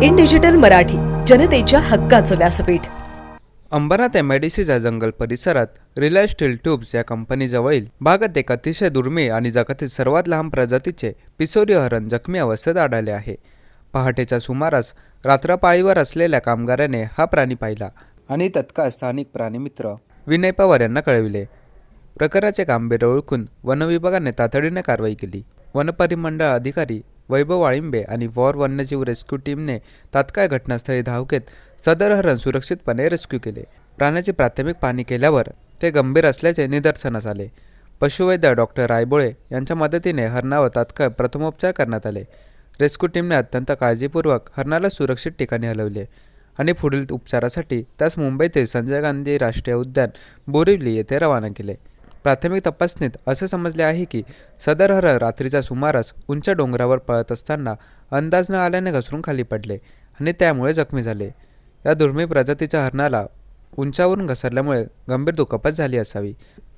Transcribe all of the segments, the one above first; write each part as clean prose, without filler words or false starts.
In digital Marathi, जनतेच्या हक्काचं व्यासपीठ। अंबरनाथ एमआयडीसीच्या जंगल परिसरात रिलायन्स स्टील ट्यूब्स या कंपनीजवळील भागात एक अतिशय दुर्मिळ आणि जगातील सर्वात लहान प्रजातीचे पिसोरी हरण जखमी अवस्थेत आढळले आहे। पहाटेच्या सुमारास रात्रपाळीवर असलेल्या कामगाराने हा प्राणी पाहिला आणि तत्काळ स्थानिक प्राणीमित्र विनय पवार यांना कळविले। प्रकरणाचे गांभीर्य ओळखून वन विभागाने तातडीने कारवाई केली। वनपरिमंडळ अधिकारी वैभव वाळिंबे आणि वॉर वन्यजीव रेस्क्यू टीमने तात्काळ घटनास्थळी धाव घेत सदर हरण सुरक्षितपणे रेस्क्यू केले। प्राण्याची प्राथमिक पाहणी केल्यावर ते गंभीर असल्याचे निदर्शनास आले। पशुवैद्य डॉक्टर रायबोळे यांच्या मदतीने हरणावर तात्काळ प्रथमोपचार करण्यात आले। रेस्क्यू टीमने अत्यंत काळजीपूर्वक हरणाला सुरक्षित ठिकाणी हलवले आणि पुढील उपचारासाठी त्यास मुंबईतील संजय गांधी राष्ट्रीय उद्यान बोरिवली येथे रवाना केले। प्राथमिक तपासणीत असे समजले आहे की सदर हरण रात्रीच्या सुमारास उंच डोंगरावर पळत असताना अंदाज न आल्याने घसरून खाली पडले आणि त्यामुळे जखमी झाले। या दुर्मिळ प्रजातीच्या हरणाला उंचावरून घसरल्यामुळे गंभीर दुखापत झाली असावी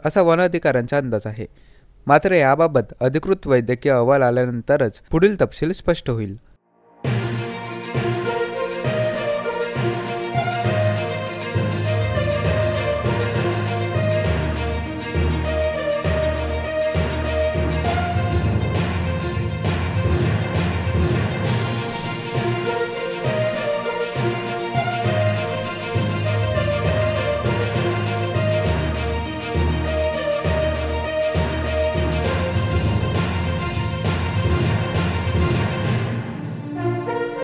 असा वन अधिकाऱ्यांचा अंदाज आहे। मात्र याबाबत अधिकृत वैद्यकीय अहवाल आल्यानंतरच पुढील तपशील स्पष्ट होईल।